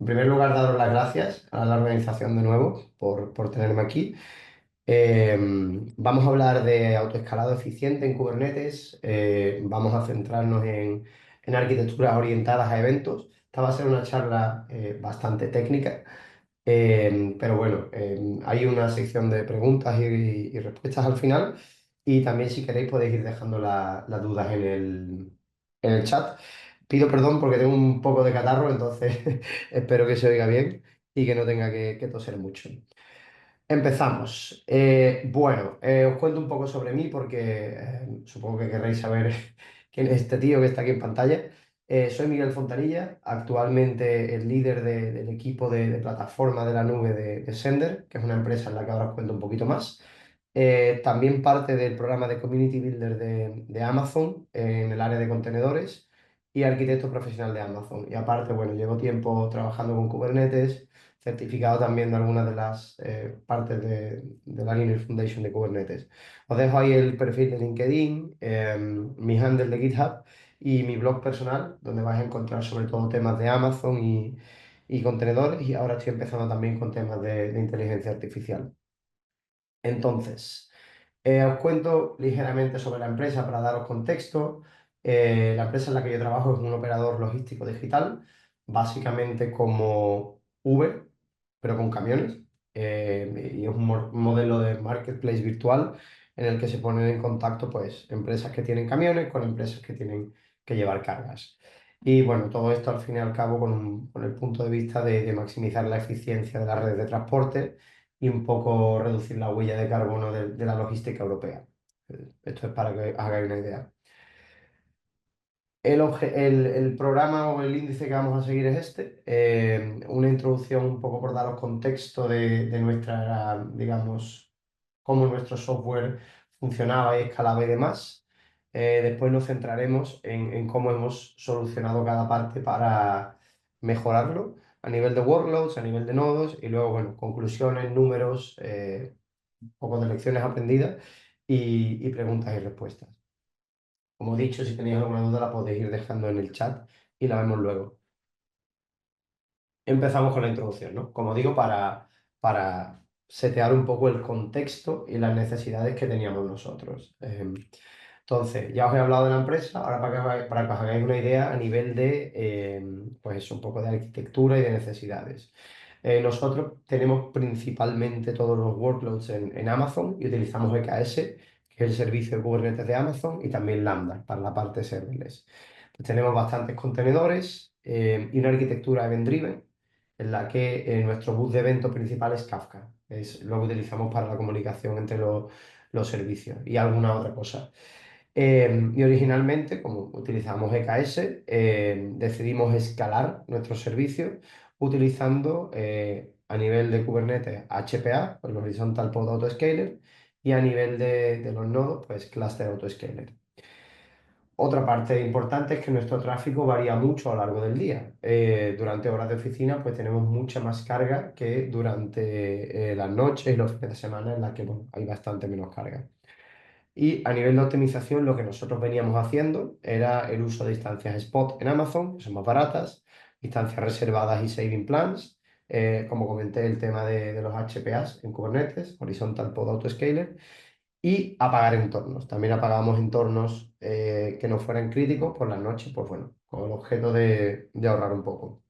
En primer lugar, daros las gracias a la organización de nuevo por tenerme aquí. Eh, Vamos a hablar de autoescalado eficiente en Kubernetes. Vamos a centrarnos en arquitecturas orientadas a eventos. Esta va a ser una charla bastante técnica, pero bueno, hay una sección de preguntas y respuestas al final. Y también si queréis podéis ir dejando las dudas en el chat. Pido perdón porque tengo un poco de catarro, entonces espero que se oiga bien y que no tenga que toser mucho. Empezamos. Os cuento un poco sobre mí porque supongo que querréis saber quién es este tío que está aquí en pantalla. Soy Miguel Fontanilla, actualmente el líder del equipo de plataforma de la nube de Sender, que es una empresa en la que ahora os cuento un poquito más. También parte del programa de Community Builder de Amazon en el área de contenedores y arquitecto profesional de Amazon. Y aparte, bueno, llevo tiempo trabajando con Kubernetes, certificado también de algunas de las partes de la Linux Foundation de Kubernetes. Os dejo ahí el perfil de LinkedIn, mi handle de GitHub y mi blog personal, donde vais a encontrar sobre todo temas de Amazon y contenedores. Y ahora estoy empezando también con temas de inteligencia artificial. Entonces, os cuento ligeramente sobre la empresa para daros contexto. La empresa en la que yo trabajo es un operador logístico digital, básicamente como Uber, pero con camiones. Y es un modelo de marketplace virtual en el que se ponen en contacto pues, empresas que tienen camiones con empresas que tienen que llevar cargas. Y bueno, todo esto al fin y al cabo con el punto de vista de maximizar la eficiencia de la red de transporte y un poco reducir la huella de carbono de la logística europea. Esto es para que hagáis una idea. El programa o el índice que vamos a seguir es este. Una introducción un poco por daros contexto de nuestra, digamos, cómo nuestro software funcionaba y escalaba y demás. Después nos centraremos en cómo hemos solucionado cada parte para mejorarlo a nivel de workloads, a nivel de nodos y luego, bueno, conclusiones, números, un poco de lecciones aprendidas y preguntas y respuestas. Como he dicho, si tenéis alguna duda la podéis ir dejando en el chat y la vemos luego. Empezamos con la introducción, ¿no? Como digo, para setear un poco el contexto y las necesidades que teníamos nosotros. Entonces, ya os he hablado de la empresa, ahora para que os hagáis una idea a nivel de, pues eso, un poco de arquitectura y de necesidades. Nosotros tenemos principalmente todos los workloads en Amazon y utilizamos EKS, que es el servicio de Kubernetes de Amazon, y también Lambda para la parte serverless. Pues tenemos bastantes contenedores y una arquitectura event-driven en la que nuestro bus de evento principal es Kafka. Es lo que utilizamos para la comunicación entre los servicios y alguna otra cosa. Y originalmente, como utilizamos EKS, decidimos escalar nuestros servicios utilizando a nivel de Kubernetes HPA, pues el Horizontal Pod Autoscaler, y a nivel de los nodos, pues Cluster Autoscaler. Otra parte importante es que nuestro tráfico varía mucho a lo largo del día. Durante horas de oficina, pues tenemos mucha más carga que durante las noches y los fines de semana en las que bueno, hay bastante menos carga. Y a nivel de optimización, lo que nosotros veníamos haciendo era el uso de instancias spot en Amazon, que son más baratas, instancias reservadas y saving plans. Como comenté, el tema de los HPAs en Kubernetes, Horizontal Pod Autoscaler, y apagar entornos. También apagamos entornos que no fueran críticos por las noches, pues bueno, con el objeto de ahorrar un poco.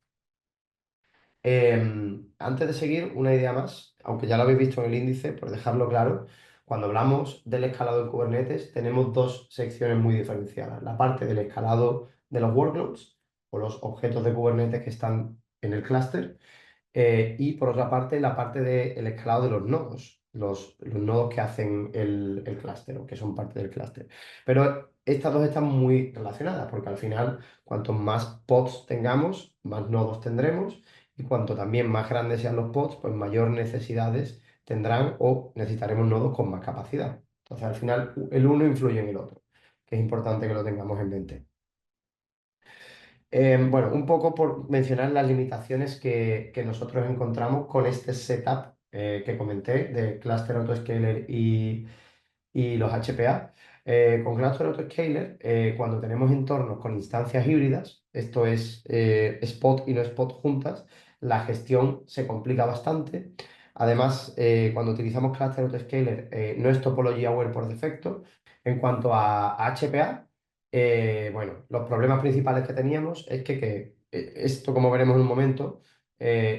Antes de seguir, una idea más, aunque ya lo habéis visto en el índice, por dejarlo claro, cuando hablamos del escalado en Kubernetes, tenemos dos secciones muy diferenciadas. La parte del escalado de los workloads o los objetos de Kubernetes que están en el clúster y por otra parte, la parte del escalado de los nodos, los nodos que hacen el clúster o que son parte del clúster. Pero estas dos están muy relacionadas porque al final, cuanto más pods tengamos, más nodos tendremos y cuanto también más grandes sean los pods, pues mayor necesidades tendrán o necesitaremos nodos con más capacidad. Entonces, al final, el uno influye en el otro, que es importante que lo tengamos en mente. Bueno, un poco por mencionar las limitaciones que nosotros encontramos con este setup que comenté de Cluster Autoscaler y los HPA. Con Cluster Autoscaler, cuando tenemos entornos con instancias híbridas, esto es spot y no spot juntas, la gestión se complica bastante. Además, cuando utilizamos Cluster Autoscaler, no es topología aware por defecto. En cuanto a HPA, bueno, los problemas principales que teníamos es que esto, como veremos en un momento,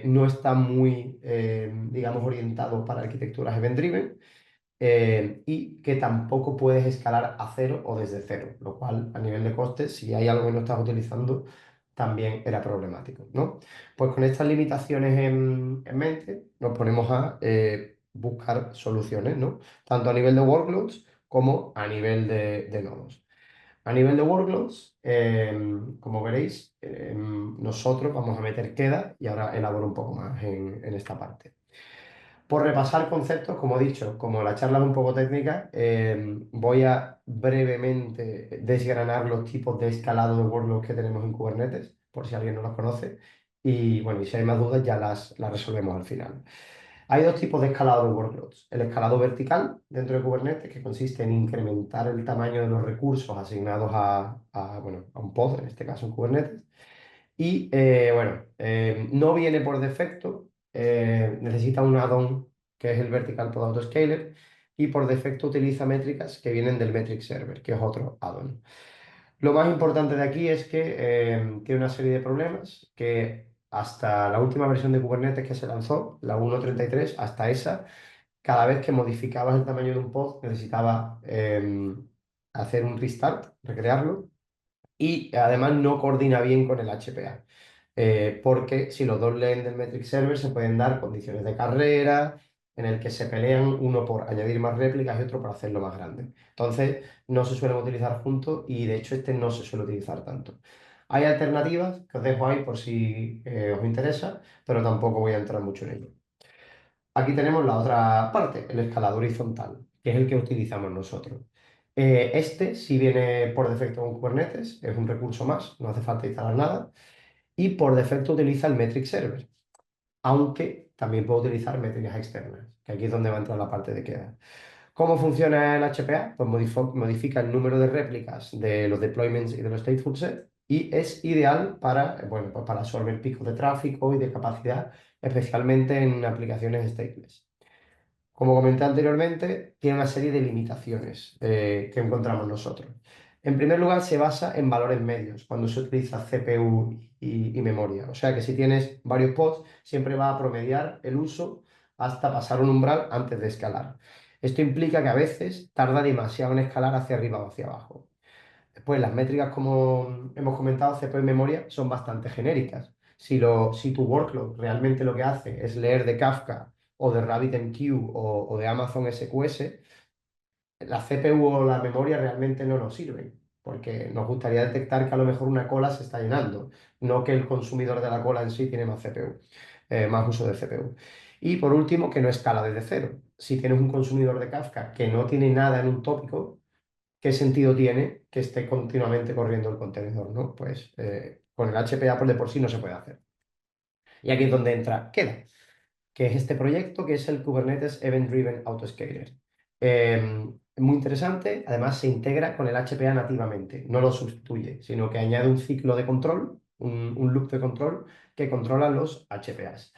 no está muy, digamos, orientado para arquitecturas event-driven y que tampoco puedes escalar a cero o desde cero, lo cual a nivel de costes, si hay algo que no estás utilizando, también era problemático, ¿no? Pues con estas limitaciones en mente, nos ponemos a buscar soluciones, ¿no? Tanto a nivel de workloads como a nivel de nodos. A nivel de workloads, como veréis, nosotros vamos a meter queda y ahora elaboro un poco más en esta parte. Por repasar conceptos, como he dicho, como la charla es un poco técnica, voy a brevemente desgranar los tipos de escalado de workloads que tenemos en Kubernetes, por si alguien no los conoce. Y bueno, y si hay más dudas ya las resolvemos al final. Hay dos tipos de escalado de workloads. El escalado vertical dentro de Kubernetes, que consiste en incrementar el tamaño de los recursos asignados bueno, a un pod, en este caso en Kubernetes. Y bueno, no viene por defecto, necesita un add-on que es el Vertical Pod Autoscaler y por defecto utiliza métricas que vienen del Metric Server, que es otro add-on. Lo más importante de aquí es que tiene una serie de problemas que hasta la última versión de Kubernetes que se lanzó, la 1.33, hasta esa, cada vez que modificabas el tamaño de un pod necesitaba hacer un restart, recrearlo y además no coordina bien con el HPA. Porque si los dos leen del metric server se pueden dar condiciones de carrera en el que se pelean uno por añadir más réplicas y otro por hacerlo más grande. Entonces no se suelen utilizar juntos y de hecho este no se suele utilizar tanto. Hay alternativas que os dejo ahí por si os interesa, pero tampoco voy a entrar mucho en ello. Aquí tenemos la otra parte, el escalador horizontal, que es el que utilizamos nosotros. Este, si viene por defecto con Kubernetes, es un recurso más, no hace falta instalar nada, y por defecto utiliza el metric server, aunque también puede utilizar métricas externas, que aquí es donde va a entrar la parte de queda. ¿Cómo funciona el HPA? Pues modifica el número de réplicas de los deployments y de los stateful set y es ideal para, bueno, pues para absorber picos de tráfico y de capacidad, especialmente en aplicaciones stateless. Como comenté anteriormente, tiene una serie de limitaciones que encontramos nosotros. En primer lugar, se basa en valores medios cuando se utiliza CPU y memoria. O sea que si tienes varios pods, siempre va a promediar el uso hasta pasar un umbral antes de escalar. Esto implica que a veces tarda demasiado en escalar hacia arriba o hacia abajo. Después, las métricas, como hemos comentado, CPU y memoria, son bastante genéricas. Si tu workload realmente lo que hace es leer de Kafka o de RabbitMQ o de Amazon SQS, la CPU o la memoria realmente no nos sirven, porque nos gustaría detectar que a lo mejor una cola se está llenando, no que el consumidor de la cola en sí tiene más CPU, más uso de CPU. Y por último, que no escala desde cero. Si tienes un consumidor de Kafka que no tiene nada en un tópico, ¿qué sentido tiene que esté continuamente corriendo el contenedor, ¿no? Pues con el HPA por de por sí no se puede hacer. Y aquí es donde entra Queda, que es este proyecto que es el Kubernetes Event Driven Autoscaler. Muy interesante, además se integra con el HPA nativamente, no lo sustituye, sino que añade un ciclo de control, un loop de control que controla los HPAs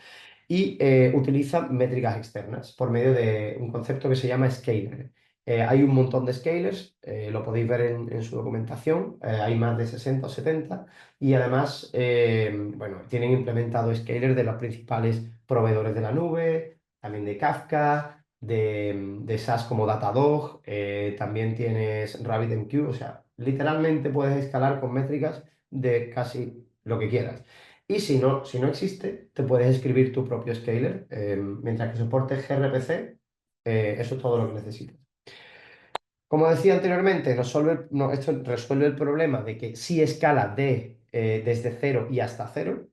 y utiliza métricas externas por medio de un concepto que se llama scaler. Hay un montón de scalers, lo podéis ver en su documentación, hay más de 60 o 70 y además, bueno, tienen implementado scalers de los principales proveedores de la nube, también de Kafka, de SaaS como Datadog, también tienes RabbitMQ, o sea, literalmente puedes escalar con métricas de casi lo que quieras. Y si no existe, te puedes escribir tu propio scaler. Mientras que soporte gRPC, eso es todo lo que necesitas. Como decía anteriormente, esto resuelve el problema de que si escala desde cero y hasta cero,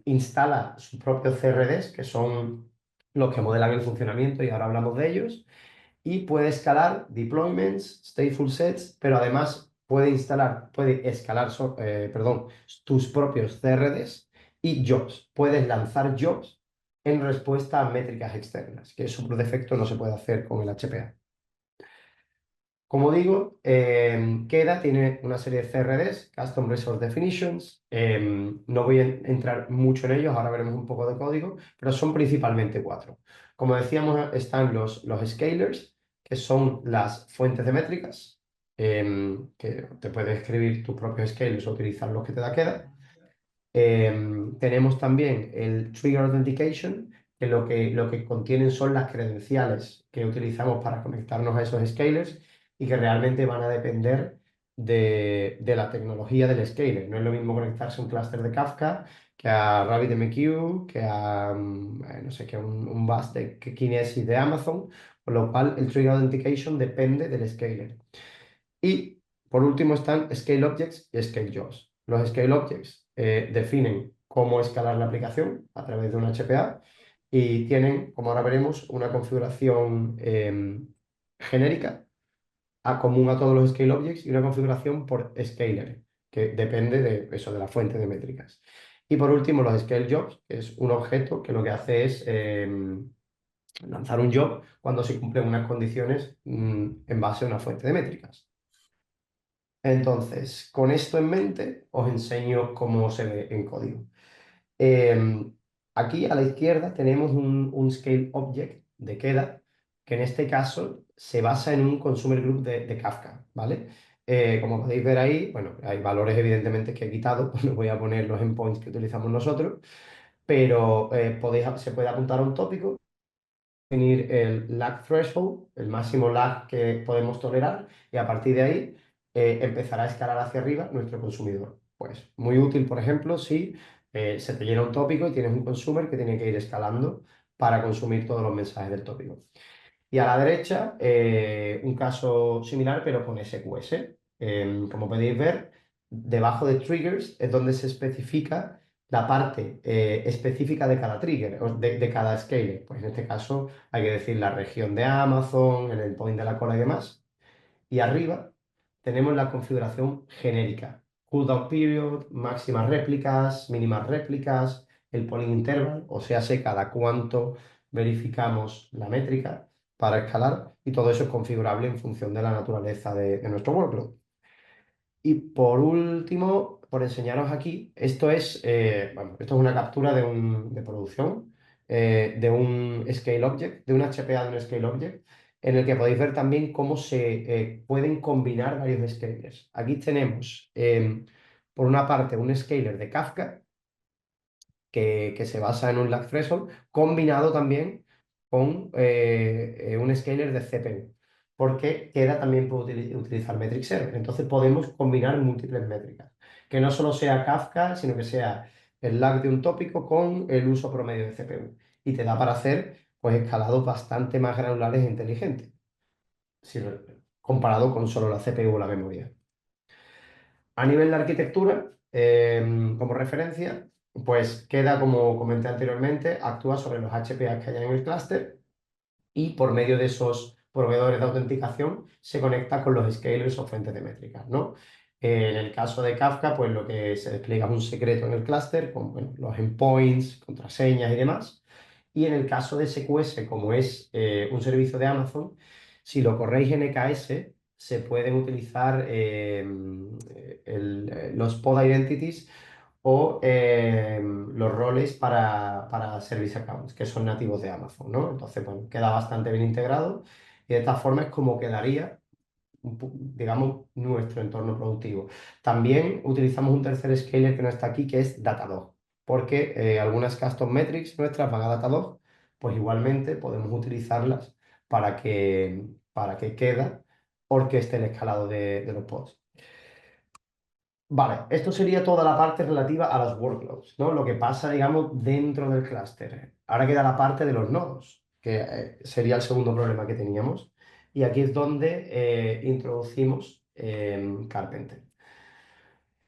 instala sus propios CRDs, que son los que modelan el funcionamiento, y ahora hablamos de ellos, y puede escalar deployments, stateful sets, pero además puede escalar, perdón, tus propios CRDs y jobs. Puedes lanzar jobs en respuesta a métricas externas, que eso por defecto no se puede hacer con el HPA. Como digo, Queda tiene una serie de CRDs, Custom Resource Definitions. No voy a entrar mucho en ellos, ahora veremos un poco de código, pero son principalmente cuatro. Como decíamos, están los scalers, que son las fuentes de métricas, que te puedes escribir tus propios scalers o utilizar los que te da Queda. Tenemos también el Trigger Authentication, que lo que contienen son las credenciales que utilizamos para conectarnos a esos scalers y que realmente van a depender de la tecnología del scaler. No es lo mismo conectarse a un clúster de Kafka que a RabbitMQ, que a, no sé, que a un bus de Kinesis de Amazon, con lo cual el Trigger Authentication depende del scaler. Y por último están Scale Objects y Scale Jobs. Los Scale Objects definen cómo escalar la aplicación a través de un HPA y tienen, como ahora veremos, una configuración genérica común a todos los Scale Objects y una configuración por Scaler, que depende de eso, de la fuente de métricas. Y por último, los Scale Jobs, que es un objeto que lo que hace es lanzar un job cuando se cumplen unas condiciones en base a una fuente de métricas. Entonces, con esto en mente, os enseño cómo se ve en código. Eh, Aquí a la izquierda tenemos un scale object de Queda, que en este caso se basa en un consumer group de Kafka, ¿vale? Como podéis ver ahí, bueno, hay valores evidentemente que he quitado, pues no voy a poner los endpoints que utilizamos nosotros, pero se puede apuntar a un tópico, definir el lag threshold, el máximo lag que podemos tolerar, y a partir de ahí empezará a escalar hacia arriba nuestro consumidor. Pues muy útil, por ejemplo, si se te llena un tópico y tienes un consumer que tiene que ir escalando para consumir todos los mensajes del tópico. Y a la derecha, un caso similar, pero con SQS. Como podéis ver, debajo de triggers es donde se especifica la parte específica de cada trigger, o de cada scaler. Pues en este caso hay que decir la región de Amazon, el endpoint de la cola y demás. Y arriba tenemos la configuración genérica. Cooldown period, máximas réplicas, mínimas réplicas, el polling interval, o sea, sé cada cuánto verificamos la métrica para escalar, y todo eso es configurable en función de la naturaleza de nuestro workload. Y por último, por enseñaros aquí, bueno, esto es una captura de producción de un Scale Object, de un HPA de un Scale Object, en el que podéis ver también cómo se pueden combinar varios scalers. Aquí tenemos, por una parte, un scaler de Kafka, que se basa en un lag threshold, combinado también con un scaler de CPU, porque Queda también puede utilizar metric server. Entonces podemos combinar múltiples métricas, que no solo sea Kafka, sino que sea el lag de un tópico con el uso promedio de CPU. Y te da para hacer pues, escalados bastante más granulares e inteligentes, si- comparado con solo la CPU o la memoria. A nivel de arquitectura, como referencia, pues Queda, como comenté anteriormente, actúa sobre los HPAs que hay en el clúster y por medio de esos proveedores de autenticación se conecta con los scalers o fuentes de métricas, ¿no? En el caso de Kafka, pues lo que se despliega es un secreto en el clúster con bueno, los endpoints, contraseñas y demás. Y en el caso de SQS, como es un servicio de Amazon, si lo corréis en EKS, se pueden utilizar los pod identities o los roles para Service Accounts, que son nativos de Amazon, ¿no? Entonces, bueno, queda bastante bien integrado y de esta forma es como quedaría, digamos, nuestro entorno productivo. También utilizamos un tercer scaler que no está aquí, que es Datadog, porque algunas custom metrics nuestras van a Datadog, pues igualmente podemos utilizarlas para que queda orqueste el escalado de los pods. Vale, esto sería toda la parte relativa a los workloads, ¿no? Lo que pasa, digamos, dentro del clúster. Ahora queda la parte de los nodos, que sería el segundo problema que teníamos. Y aquí es donde introducimos Carpenter.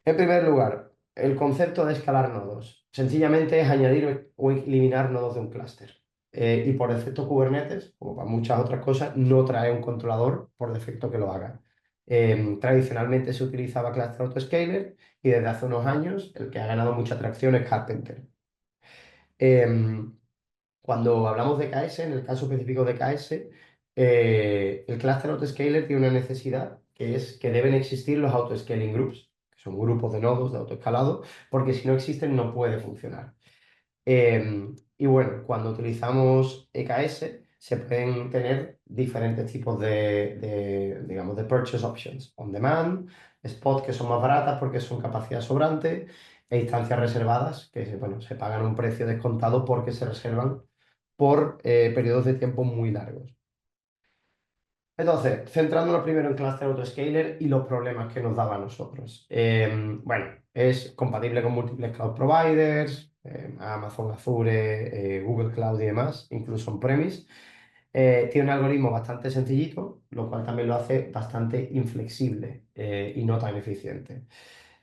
En primer lugar, el concepto de escalar nodos. Sencillamente es añadir o eliminar nodos de un clúster. Y por defecto Kubernetes, como para muchas otras cosas, no trae un controlador por defecto que lo haga. Tradicionalmente se utilizaba Cluster Autoscaler y desde hace unos años el que ha ganado mucha atracción es Carpenter. Em, Cuando hablamos de KS, en el caso específico de KS, El Cluster Autoscaler tiene una necesidad que es que deben existir los Autoscaling Groups, que son grupos de nodos de autoescalado, porque si no existen no puede funcionar. Y bueno, cuando utilizamos EKS se pueden tener diferentes tipos digamos, de purchase options. On demand, spot que son más baratas porque son capacidad sobrante e instancias reservadas que bueno, se pagan un precio descontado porque se reservan por periodos de tiempo muy largos. Entonces, centrándonos primero en Cluster Autoscaler y los problemas que nos daba a nosotros. Bueno, es compatible con múltiples cloud providers, Amazon, Azure, Google Cloud y demás, incluso on-premise. Tiene un algoritmo bastante sencillito, lo cual también lo hace bastante inflexible y no tan eficiente.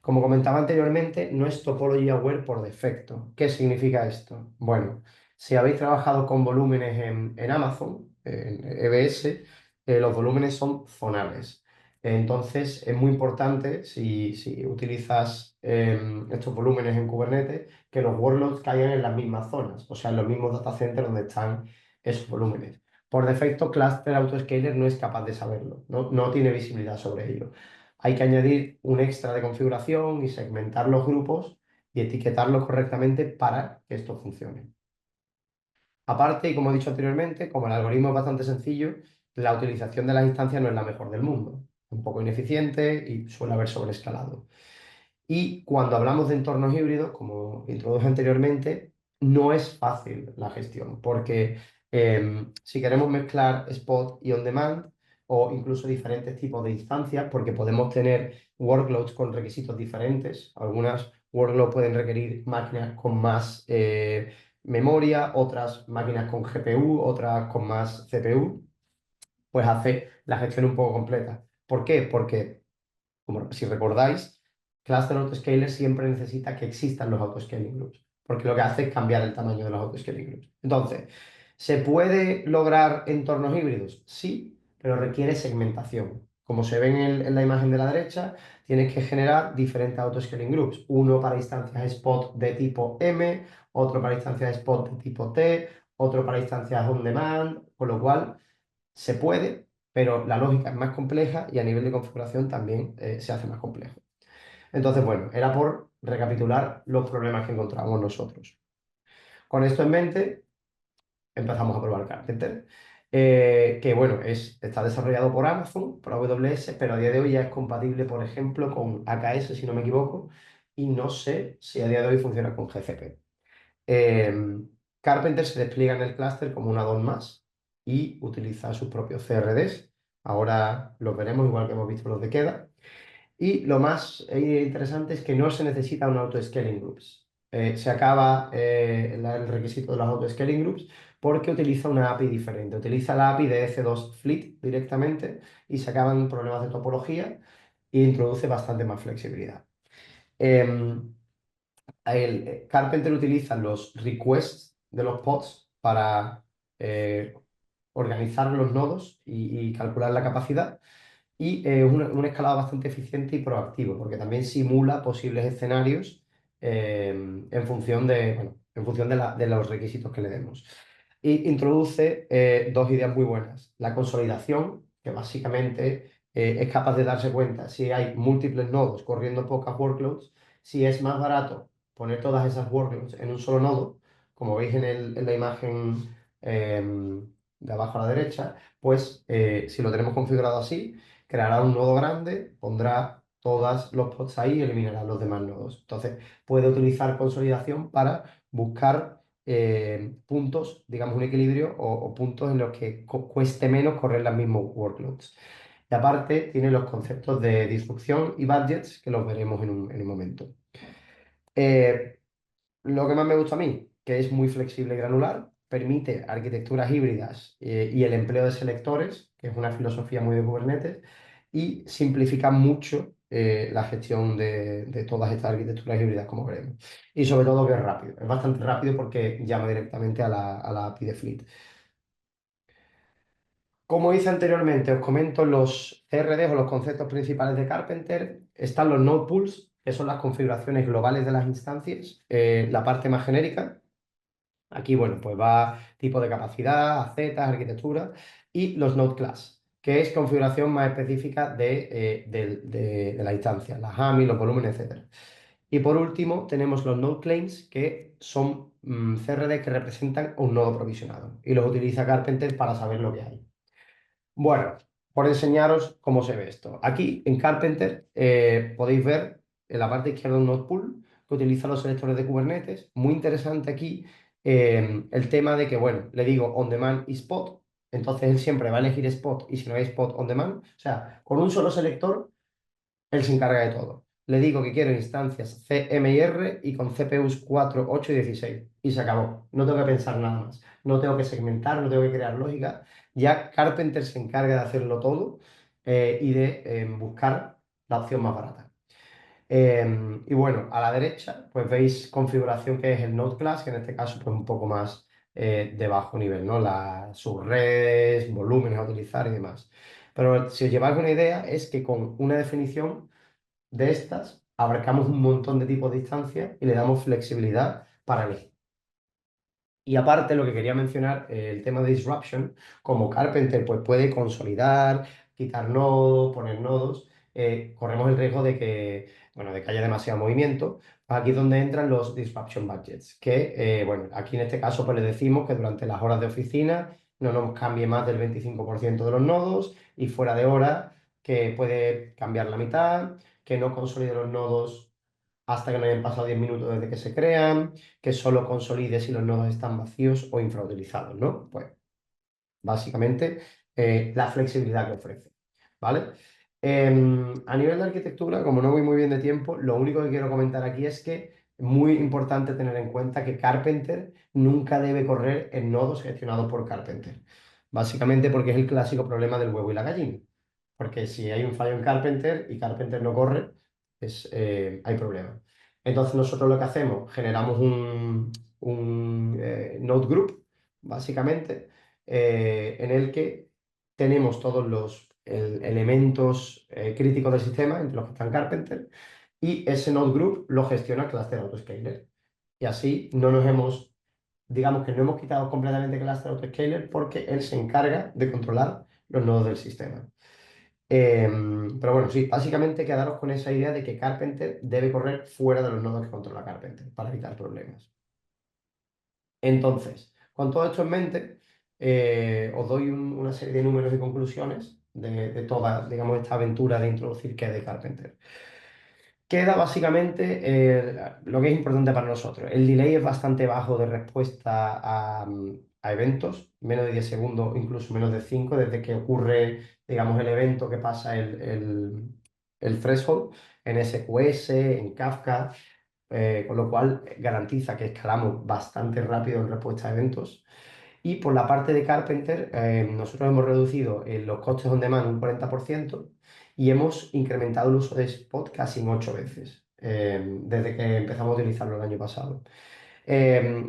Como comentaba anteriormente, no es topology aware por defecto. ¿Qué significa esto? Bueno, si habéis trabajado con volúmenes en Amazon, en EBS, los volúmenes son zonales. Entonces, es muy importante, si utilizas estos volúmenes en Kubernetes, que los workloads caigan en las mismas zonas, o sea, en los mismos data centers donde están esos volúmenes. Por defecto, Cluster Autoscaler no es capaz de saberlo, no tiene visibilidad sobre ello. Hay que añadir un extra de configuración y segmentar los grupos y etiquetarlos correctamente para que esto funcione. Aparte, y como he dicho anteriormente, como el algoritmo es bastante sencillo, la utilización de las instancias no es la mejor del mundo. Un poco ineficiente y suele haber sobreescalado. Y cuando hablamos de entornos híbridos, como introduje anteriormente, no es fácil la gestión, porque si queremos mezclar spot y on demand, o incluso diferentes tipos de instancias, porque podemos tener workloads con requisitos diferentes. Algunas workloads pueden requerir máquinas con más memoria, otras máquinas con GPU, otras con más CPU, pues hace la gestión un poco completa. ¿Por qué? Porque como si recordáis, Cluster Autoscaler siempre necesita que existan los autoscaling groups, porque lo que hace es cambiar el tamaño de los autoscaling groups. Entonces, ¿se puede lograr entornos híbridos? Sí, pero requiere segmentación. Como se ve en la imagen de la derecha, tienes que generar diferentes autoscaling groups. Uno para instancias spot de tipo M, otro para instancias spot de tipo T, otro para instancias on demand, con lo cual se puede, pero la lógica es más compleja y a nivel de configuración también se hace más complejo. Entonces, bueno, era por recapitular los problemas que encontramos nosotros. Con esto en mente, empezamos a probar Carpenter, que bueno, está desarrollado por Amazon, por AWS, pero a día de hoy ya es compatible, por ejemplo, con AKS, si no me equivoco, y no sé si a día de hoy funciona con GCP. Carpenter se despliega en el clúster como un add-on más y utiliza sus propios CRDs. Ahora los veremos, igual que hemos visto los de Queda. Y lo más interesante es que no se necesita un auto-scaling groups. Se acaba el requisito de los auto-scaling groups porque utiliza una API diferente. Utiliza la API de EC2 Fleet directamente y se acaban problemas de topología e introduce bastante más flexibilidad. Em, Carpenter utiliza los requests de los pods para eh, organizar los nodos y calcular la capacidad. Y un escalado bastante eficiente y proactivo, porque también simula posibles escenarios en función bueno, en función de los requisitos que le demos. Y introduce dos ideas muy buenas. La consolidación, que básicamente es capaz de darse cuenta si hay múltiples nodos corriendo pocas workloads, si es más barato poner todas esas workloads en un solo nodo, como veis en la imagen de abajo a la derecha, pues si lo tenemos configurado así, creará un nodo grande, pondrá todos los pods ahí y eliminará los demás nodos. Entonces, puede utilizar consolidación para buscar puntos, digamos un equilibrio o puntos en los que cueste menos correr las mismas workloads. Y aparte, tiene los conceptos de disrupción y budgets que los veremos en un momento. Eh, lo que más me gusta a mí, que es muy flexible y granular, permite arquitecturas híbridas y el empleo de selectores, que es una filosofía muy de Kubernetes, y simplifica mucho la gestión de todas estas arquitecturas híbridas, como veremos. Y sobre todo que es rápido, es bastante rápido porque llama directamente a la API de Fleet. Como hice anteriormente, os comento los CRDs o los conceptos principales de Carpenter. Están los node pools, que son las configuraciones globales de las instancias, la parte más genérica. Aquí, bueno, pues va tipo de capacidad, AZ, arquitectura y los Node Class, que es configuración más específica de la instancia, las AMI, los volúmenes, etcétera. Y por último, tenemos los Node Claims, que son CRD que representan un nodo provisionado y los utiliza Carpenter para saber lo que hay. Bueno, por enseñaros cómo se ve esto. Aquí en Carpenter podéis ver en la parte izquierda un node pool que utiliza los selectores de Kubernetes. Muy interesante aquí el tema de que, bueno, le digo on demand y spot, entonces él siempre va a elegir spot y si no hay spot on demand, o sea, con un solo selector él se encarga de todo. Le digo que quiero instancias CMIR y con CPUs 4, 8 y 16. Y se acabó. No tengo que pensar nada más. No tengo que segmentar, no tengo que crear lógica. Ya Carpenter se encarga de hacerlo todo y de buscar la opción más barata. Y bueno, a la derecha, pues veis configuración que es el Node Class, que en este caso, pues un poco más de bajo nivel, ¿no? Sus redes, volúmenes a utilizar y demás. Pero si os lleváis una idea, es que con una definición de estas, abarcamos un montón de tipos de instancias y le damos flexibilidad para elegir. Y aparte, lo que quería mencionar, el tema de disruption, como Carpenter pues puede consolidar, quitar nodos, poner nodos, corremos el riesgo de que, bueno, de que haya demasiado movimiento. Pues aquí es donde entran los disruption budgets, que, bueno, aquí en este caso pues le decimos que durante las horas de oficina no nos cambie más del 25% de los nodos y fuera de horas que puede cambiar la mitad, que no consolide los nodos hasta que no hayan pasado 10 minutos desde que se crean, que solo consolide si los nodos están vacíos o infrautilizados, ¿no? Pues básicamente la flexibilidad que ofrece, ¿vale? A nivel de arquitectura, como no voy muy bien de tiempo, lo único que quiero comentar aquí es que es muy importante tener en cuenta que Carpenter nunca debe correr en nodos gestionados por Carpenter. Básicamente porque es el clásico problema del huevo y la gallina. Porque si hay un fallo en Carpenter y Carpenter no corre, hay problema. Entonces nosotros lo que hacemos, generamos un node group, básicamente, en el que tenemos todos los elementos críticos del sistema, entre los que están Carpenter, y ese node group lo gestiona Cluster Autoscaler. Y así no nos hemos, digamos que no hemos quitado completamente Cluster Autoscaler porque él se encarga de controlar los nodos del sistema. Pero bueno, sí, básicamente quedaros con esa idea de que Carpenter debe correr fuera de los nodos que controla Carpenter para evitar problemas. Entonces, con todo esto en mente, os doy una serie de números y conclusiones de toda, digamos, esta aventura de introducir que de Carpenter. Queda básicamente lo que es importante para nosotros. El delay es bastante bajo de respuesta a eventos, menos de 10 segundos, incluso menos de 5 desde que ocurre, digamos, el evento que pasa el threshold en SQS, en Kafka, con lo cual garantiza que escalamos bastante rápido en respuesta a eventos. Y por la parte de Carpenter, nosotros hemos reducido los costes on demand un 40% y hemos incrementado el uso de Spot casi en 8 veces, desde que empezamos a utilizarlo el año pasado.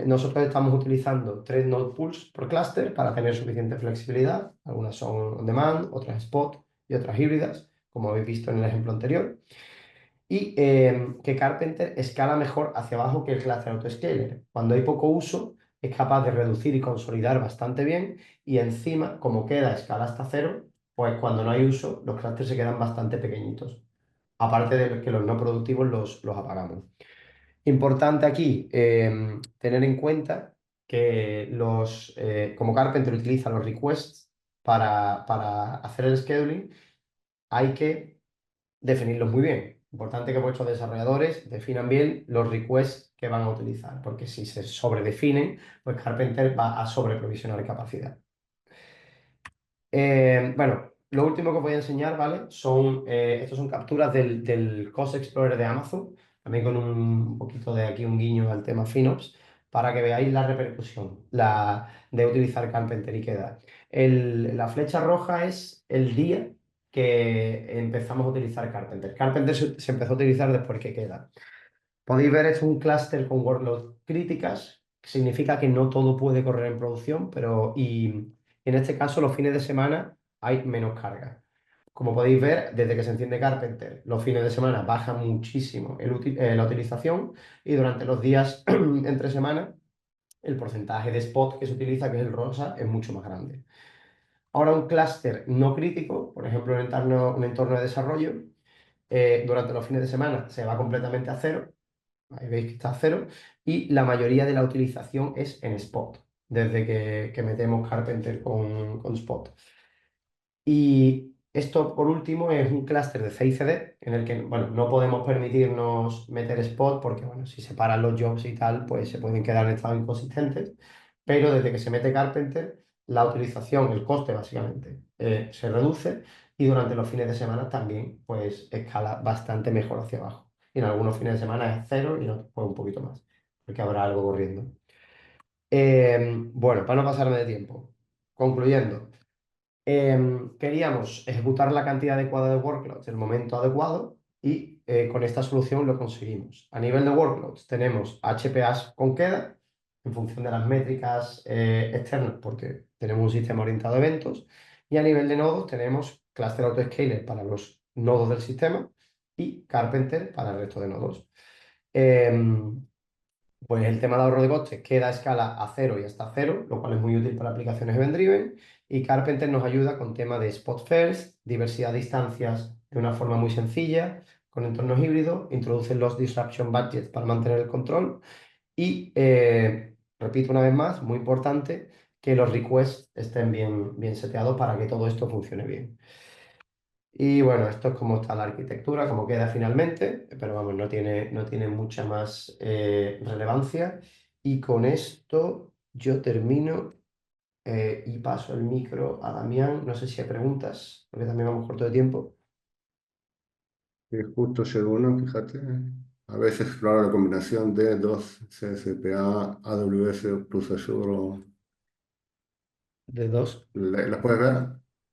Nosotros estamos utilizando 3 node pools por clúster para tener suficiente flexibilidad. Algunas son on demand, otras Spot y otras híbridas, como habéis visto en el ejemplo anterior. Y que Carpenter escala mejor hacia abajo que el Cluster Autoscaler. Cuando hay poco uso, es capaz de reducir y consolidar bastante bien. Y encima, como queda a escala hasta cero, pues cuando no hay uso, los clusters se quedan bastante pequeñitos. Aparte de que los no productivos los apagamos. Importante aquí tener en cuenta que como Carpenter utiliza los requests para hacer el scheduling, hay que definirlos muy bien. Importante que vuestros desarrolladores definan bien los requests que van a utilizar, porque si se sobredefinen, pues Carpenter va a sobreprovisionar capacidad. Bueno, lo último que os voy a enseñar, ¿vale? Estos son capturas del Cost Explorer de Amazon, también con un poquito de aquí un guiño al tema FinOps, para que veáis la repercusión de utilizar Carpenter y queda. La flecha roja es el día que empezamos a utilizar Carpenter. Carpenter se empezó a utilizar después que queda. Podéis ver, es un clúster con workload críticas, que significa que no todo puede correr en producción, y en este caso los fines de semana hay menos carga. Como podéis ver, desde que se enciende Carpenter, los fines de semana baja muchísimo la utilización y durante los días entre semana el porcentaje de spot que se utiliza, que es el rosa, es mucho más grande. Ahora, un clúster no crítico, por ejemplo, un entorno de desarrollo, durante los fines de semana se va completamente a cero. Ahí veis que está a cero. Y la mayoría de la utilización es en Spot, desde que metemos Carpenter con Spot. Y esto, por último, es un clúster de CI/CD en el que, bueno, no podemos permitirnos meter Spot porque, bueno, si se paran los jobs y tal, pues se pueden quedar en estado inconsistentes. Pero desde que se mete Carpenter, la utilización, el coste básicamente, se reduce y durante los fines de semana también, pues, escala bastante mejor hacia abajo. Y en algunos fines de semana es cero y en otros pues, un poquito más, porque habrá algo corriendo. Bueno, para no pasarme de tiempo, concluyendo. Queríamos ejecutar la cantidad adecuada de workloads en el momento adecuado y con esta solución lo conseguimos. A nivel de workloads tenemos HPAs con queda en función de las métricas externas porque tenemos un sistema orientado a eventos y a nivel de nodos tenemos Cluster Autoscaler para los nodos del sistema y Carpenter para el resto de nodos. Em, pues el tema de ahorro de costes queda a escala a cero y hasta cero, lo cual es muy útil para aplicaciones event-driven. Y Carpenter nos ayuda con tema de spot first, diversidad de instancias de una forma muy sencilla, con entornos híbridos, introduce los disruption budgets para mantener el control. Y repito una vez más, muy importante, que los requests estén bien seteados para que todo esto funcione bien. Y bueno, esto es como está la arquitectura, como queda finalmente, pero vamos, no tiene mucha más relevancia. Y con esto yo termino y paso el micro a Damián. No sé si hay preguntas, porque también vamos corto de tiempo. Justo llegó uno, fíjate. A veces explora la combinación de dos CSPA, AWS plus Azure. De dos. ¿Las puedes ver?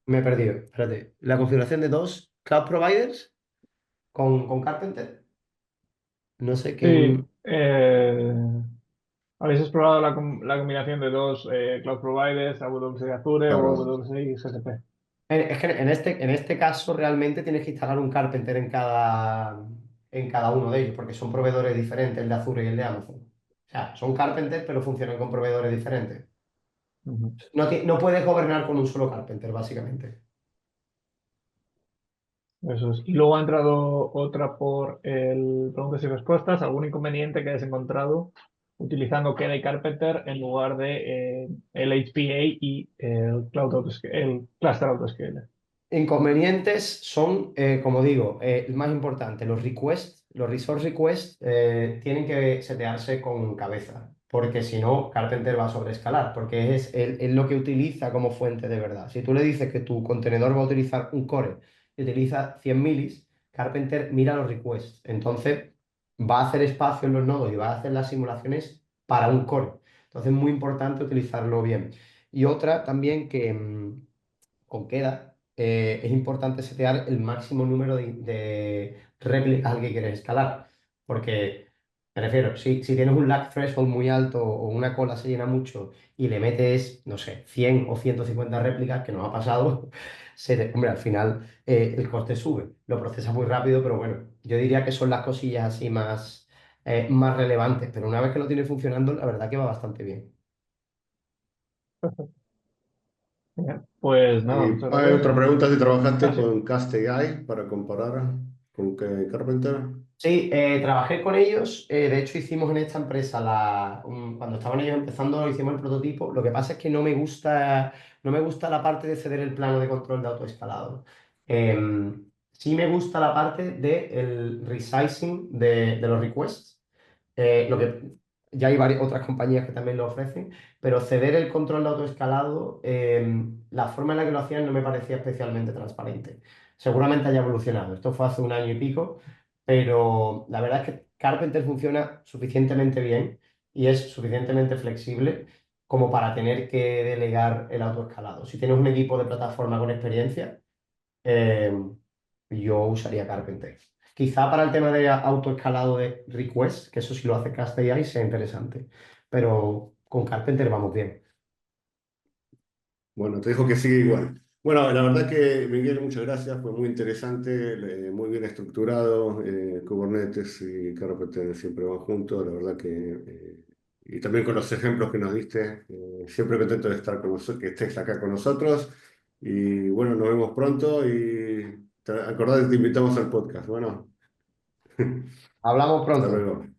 Me he perdido. Espérate. La configuración de dos cloud providers con Carpenter. No sé qué. Sí, ¿habéis explorado la combinación de dos cloud providers, AWS Azure o Claro. AWS GCP? Es que en este caso realmente tienes que instalar un Carpenter en cada uno de ellos, porque son proveedores diferentes, el de Azure y el de Amazon. O sea, son Carpenter, pero funcionan con proveedores diferentes. Ujú. No puedes gobernar con un solo Carpenter, básicamente. Eso es. Y luego ha entrado otra por el preguntas y respuestas. ¿Algún inconveniente que hayas encontrado utilizando Keda y Carpenter en lugar de el HPA y el Cluster Autoscaler? Inconvenientes son, como digo, el más importante, los requests, los resource requests tienen que setearse con cabeza, porque si no, Carpenter va a sobreescalar, porque es lo que utiliza como fuente de verdad. Si tú le dices que tu contenedor va a utilizar un core y utiliza 100 milis, Carpenter mira los requests, entonces va a hacer espacio en los nodos y va a hacer las simulaciones para un core. Entonces es muy importante utilizarlo bien. Y otra también que con queda, es importante setear el máximo número de réplicas al que quieres escalar. Porque, me refiero, si tienes un lag threshold muy alto o una cola se llena mucho y le metes, no sé, 100 o 150 réplicas, que nos ha pasado, hombre, al final el coste sube. Lo procesas muy rápido, pero bueno, yo diría que son las cosillas así más relevantes. Pero una vez que lo tienes funcionando, la verdad que va bastante bien. Genial. Pues nada, Y muchas hay gracias. otra pregunta, si trabajaste Ah, sí. con Cast AI para comparar con Carpenter. Sí, trabajé con ellos. De hecho, hicimos en esta empresa, cuando estaban ellos empezando, hicimos el prototipo. Lo que pasa es que no me gusta la parte de ceder el plano de control de autoescalado. Sí me gusta la parte del resizing de los requests. Lo que ya hay varias otras compañías que también lo ofrecen, pero ceder el control de autoescalado, la forma en la que lo hacían no me parecía especialmente transparente. Seguramente haya evolucionado. Esto fue hace un año y pico, pero la verdad es que Carpenter funciona suficientemente bien y es suficientemente flexible como para tener que delegar el autoescalado. Si tienes un equipo de plataforma con experiencia, eh, yo usaría Carpenter. Quizá para el tema de autoescalado de request, que eso sí lo hace Cast.ai, sea interesante. Pero con Carpenter vamos bien. Bueno, te dijo que sigue igual. Bueno, la verdad que, Miguel, muchas gracias, fue muy interesante, muy bien estructurado. Kubernetes y Carpenter siempre van juntos, la verdad que y también con los ejemplos que nos diste. Siempre contento de estar con nosotros, que estés acá con nosotros. Y bueno, nos vemos pronto y acordate, te invitamos al podcast. Bueno, Hablamos hasta pronto. luego.